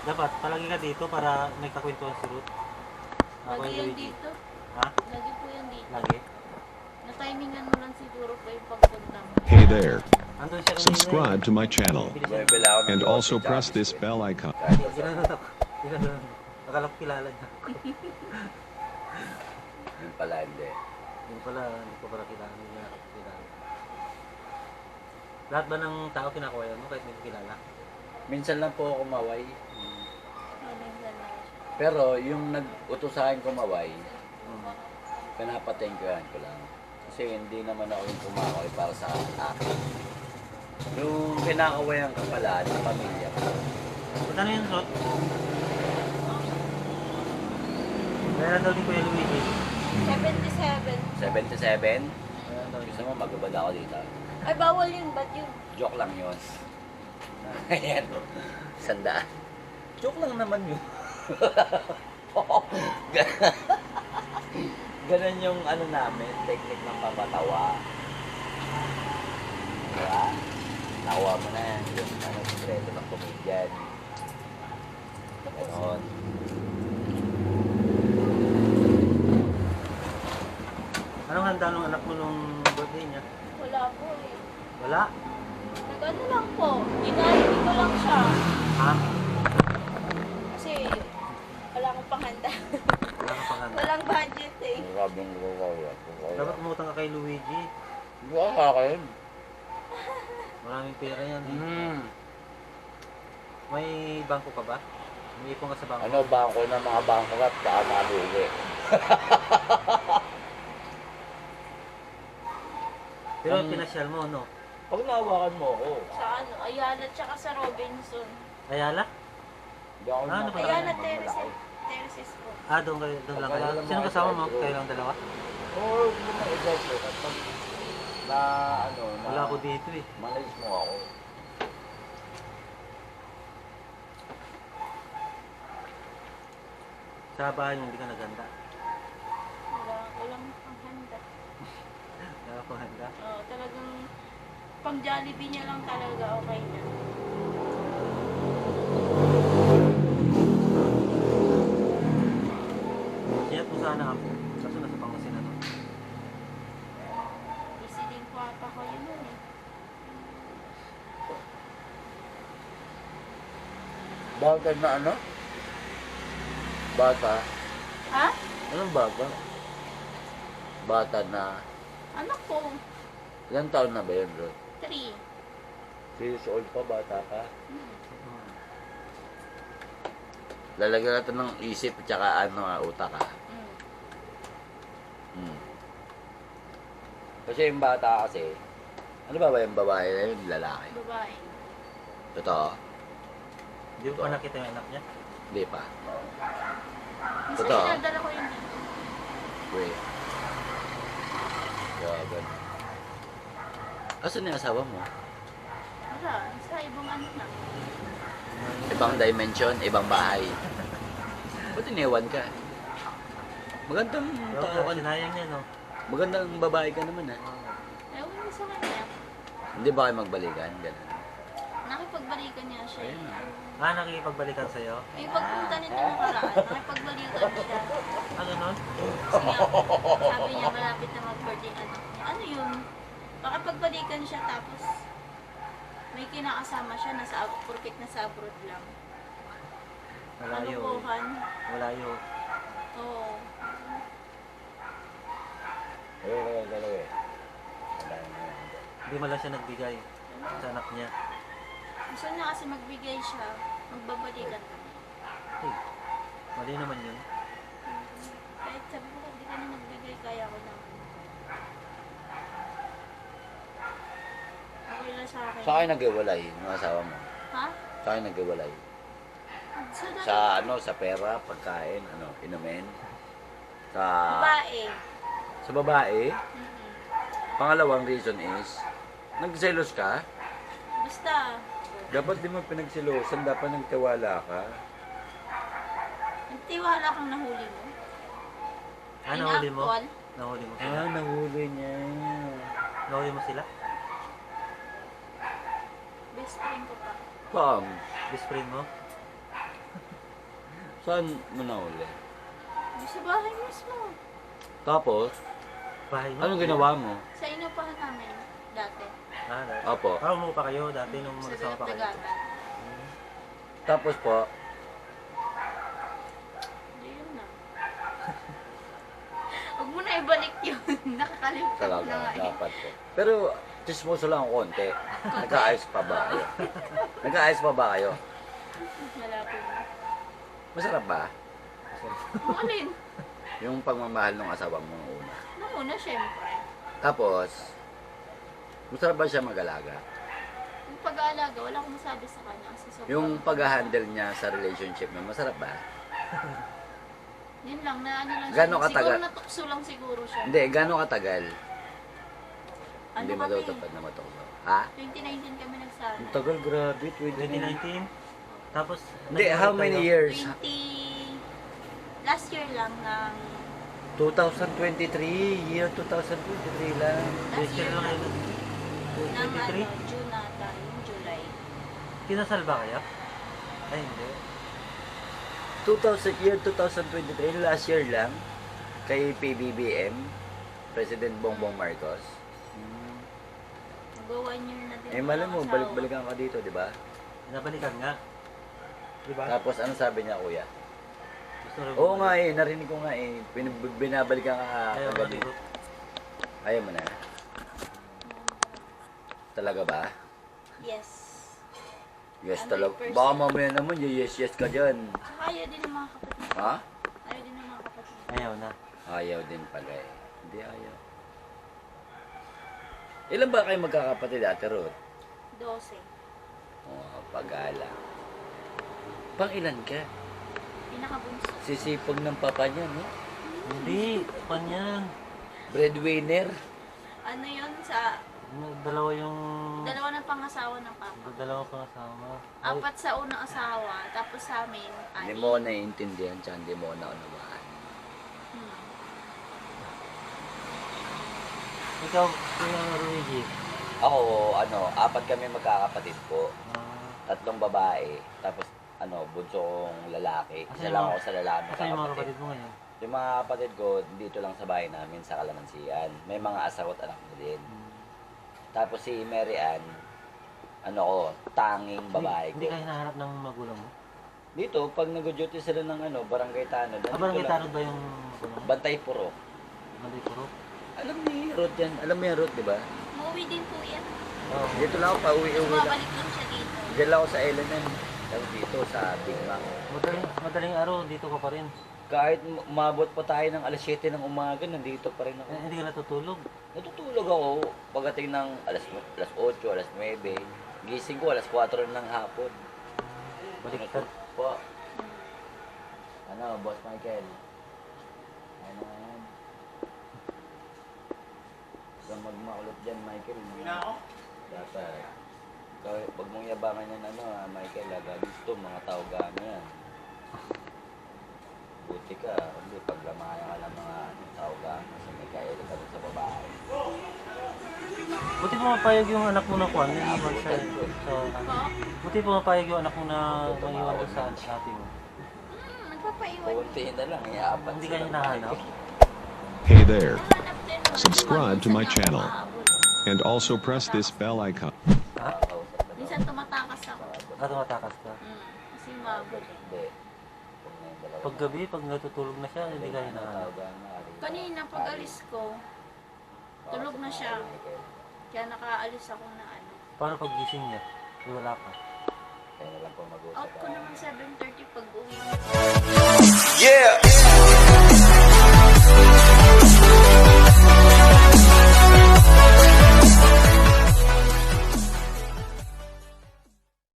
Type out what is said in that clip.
Dapat, palagi ka dito para may kakwentuhan si Ruth. Ako Lagi yung yan Luigi. dito. Ha? Lagi po yan dito. Lagi? Na-timingan mo lang siguro po yung pagpunta mo. Hey there. Andun siya kanina Subscribe to my channel Bumibila ako ng and lote, also tsaka press this biscuit. bell icon. Kahit eh. Ginanoon ako. Ginanoon. Akala ko kilala niya. yun pala hindi. Yung pala, hindi ko pala kilala niya. Lahat ba ng tao kinakuha mo kahit hindi ko kilala? Minsan lang po ako kumaway. Ano yung dalawa siya? Pero yung nag-utos sa akin kumaway, Hmm. pinapatengkuhan ko lang. Kasi hindi naman ako yung kumakaway para sa akin. Yung kinakawayan ka pala ng pamilya ko. Ano yun, Ruth? Meron daw din Kuya Luigi. 77. 77? Meron daw Gusto din. mo magubad ako dito? Ay, bawal yun. Ba't yun? Joke lang yun. Ayan. Sandaan. Joke lang naman yun. Ganun yung ano namin, technique ng papatawa. Diba? Nakuha mo na yung ano, sekreto ng comedian. Ganon. Anong handa nung anak mo nung birthday niya? Wala po eh. Wala? Nag-ano lang po. Inaayos ko lang siya. Ha? Kasi wala akong panghanda. Wala ka pang handa. Walang budget eh. Grabing gawaya. Dapat umutang ka kay Luigi. Hindi ako kakain. Maraming pera yan. Hmm. May bangko ka ba? May ipon ka sa bangko? Ano, bangko ng mga bangkrut, saka maluwi. Pero pinasyal mo, no? Pag nahawakan mo ako, Sa ano, Ayala tsaka sa Robinson. Ayala? hindi ako Ano ba Ayala naman Terraces. Terraces po. Ah, doon lang kayo. Sino kasama mo? Kayo lang dalawa? Oo, hindi na exactly. Kapag na ano, na Wala ako dito eh. manage mo ako. Sa bahay hindi ka naghanda. Walang panghanda. Wala akong handa. Oo, talagang pang Jollibee niya lang talaga okay na. Siyat mo sana ako. Kaso nasa Pangasinan ako. Easy din po ata ko yun eh. Bata na ano? Bata? Ha? Anong bata? Bata na, Anak ko. ilang taon na ba yun, bro? 3. 3 years old pa, bata ka? Hmm. Lalagyan natin ng isip at saka ano, utak ka. Hmm. Kasi yung bata kasi, ano ba yung babae na yun, lalaki? Babae. Totoo? Hindi mo pa nakita yung anak niya? Hindi pa. Minsan Totoo. sinadala ko yun dito. Wait. Gagan. Asan yung asawa mo? Wala. Sa ibang ano na. Ibang dimension, ibang bahay. Ba't iniwan ka? Magandang Pero tao ka. sinayang niya, no? Magandang babae ka naman, ha? Ewan mo sa kanya. Hindi ba kayo magbalikan? Ganun. Nakipagbalikan niya siya. Ayun na. Ah, nakikipagbalikan sa'yo? May pagpunta nito ng karaan. Nakipagbalikan siya. Ah, ganun? Kasi nga, sabi niya malapit na mag-birthday anak niya. Ano yun? Nakipagbalikan siya tapos may kinakasama siya nasa porkit nasa abroad lang. Malayo eh. Kalukuhan. Malayo. Oo. Dalawa. Hindi man lang siya nagbigay sa anak niya. Gusto niya kasi magbigay siya. Magbabalikan kami. Eh, mali naman yun. Kahit sabi ko, hindi ka na nagbigay, kaya ko naman. Okay lang sa akin. Sa akin nag-iwalay, yung asawa mo. Ha? Sa akin nag-iwalay. Sa ano, sa pera, pagkain, ano, inumin. Sa Babae. sa babae, Mm-mm. pangalawang reason is, nagselos ka, Basta, dapat di mo pinagselosan, dapat nagtiwala ka. nagtiwala kang nahuli mo. Ah, nahuli mo? Inactual. Nahuli mo sila? Ah, nahuli niya. Nahuli mo sila? Best friend ko pa. Pam, Best friend mo? Saan mo nahuli? Sa bahay mismo. Tapos, Bahay niyo? anong ginawa mo? Sa inupahan namin dati. Opo. Umupo pa kayo dati nung Sa magkasama pa kayo? Dagatan. Tapos po, Hindi yun na. Huwag mo na ibalik yun. Nakakalimutan ko talaga, na nga eh. dapat po. Pero, chismoso lang ang konti. Nag-aayos pa ba kayo? Nag-aayos pa ba kayo? Malapit na. Masarap ba? Ang alin? Yung pagmamahal ng asawa mo nung una. Nung una, syempre. Tapos, masarap ba siya mag-alaga? Yung pag-aalaga, wala akong masabi sa kanya. Kasi sobrang- Yung pag-handle niya sa relationship mo, masarap ba? Yun lang, na ano lang Gano'ng siya. katagal? Siguro natukso lang siguro siya. Hindi, gano'ng katagal? Ano Hindi kami? madutupad na matukso. Ha? 2019 kami nagsana. Ang tagal, grabe. 2019? Tapos, Hindi, how many years? Last year lang ng... 2023. Year 2023 lang. Last year lang lang. kayo. Ng 2023? June ata, yung July. Kinasal ba kayo? Ay, hindi. Year 2023, last year lang. Kay PBBM, President Bongbong Marcos. Mag 1 year na din. Eh, malam mo, walang asawa. balik-balikan ka dito, di ba? Nabalikan nga. Diba? Tapos, ano sabi niya, kuya? Gusto rin Oo nga eh, narinig ko nga eh. Binabalikan ka Ayaw agad eh. maligot. Ayaw mo na. Talaga ba? Yes. Yes 100%. talaga. Baka mamaya naman, yes ka dyan. Saka ayaw din ng mga kapatid. Ha? Ayaw din ng mga kapatid. Ayaw na. Ayaw din pala eh. Hindi ayaw. Ilan ba kayo magkakapatid, Ate Ruth? 12. Oh, pag-ala. Pang ilan ka? Pinakabunso. Sisipag ng papa niya, no? Hindi. Panyan. Breadwinner. Ano yun sa... Dalawa yung... Dalawa ng pangasawa ng papa. Dalawa pang asawa. 4 sa unang asawa, tapos sa amin, Hindi 6. mo ko naiintindihan, tsaka hindi mo ko naunawaan. Hmm. Ikaw, Kuya Luigi. Ako, 4 kami magkakapatid po. Ah, 3 babae, tapos bunso kong lalaki. Isa Asa yung lang mga- ako sa lalaki Asa yung mga magkakapatid. kapatid mo ngayon? Yung mga kapatid ko, dito lang sa bahay namin sa Kalamansian. May mga asawa at anak na din. Tapos si Mary Ann, tanging babae Hindi ko. ka hinahanap ng magulang mo? Dito, pag nag-duty sila ng barangay tanod. Barangay Tanod ba yung magulang mo? Bantay Puro. Manday Puro? Alam ni Ruth yan. Alam mo yan, Ruth, di ba? Umuwi din po yan. Oo. Dito lang ako, pauwi-uwi lang. Bumabalik lang siya dito. Diyan lang ako sa Elenan. Tapos dito sa Big Mac. Madaling araw, dito ka pa rin. Kahit umabot pa tayo ng alas 7 ng umaga, nandito pa rin ako. Hindi ka natutulog. Natutulog ako pagdating ng alas 8, alas 9. Gising ko alas 4 ng hapon. Baliktad. Po. Boss Michael? Ano yan? Huwag magmakulot dyan, Michael. Dapat. Huwag mong yabangan yan, Michael. Gusto, mga tao gano yan. Buti ka, hindi paglamaya ka ng mga tao gano. Kasi may kaya ka sa babae. Buti pumapayag yung anak mo na kuwan, naiiwan sa... Buti pumapayag yung anak mo na nangiwan doon sa ate mo. Nagpapaiwan. Kunti na lang, iapat Hindi ka hinahanap? Hey there, Hanap din naman. Subscribe to my Minsan channel. nakakaabot. and also press this bell icon. Ha? Minsan tumatakas ako. Tumatakas ka? Kasi mabot eh. Hindi. Pag gabi, pag natutulog na siya, hindi ka hinahanap. Kanina pag alis ko, tulog na siya. Kaya nakaalis ako na ano. Paano pag gising niya? Wala ka. Kaya na lang po mag-usap. Out ko naman 7:30 pag uwi. Yeah.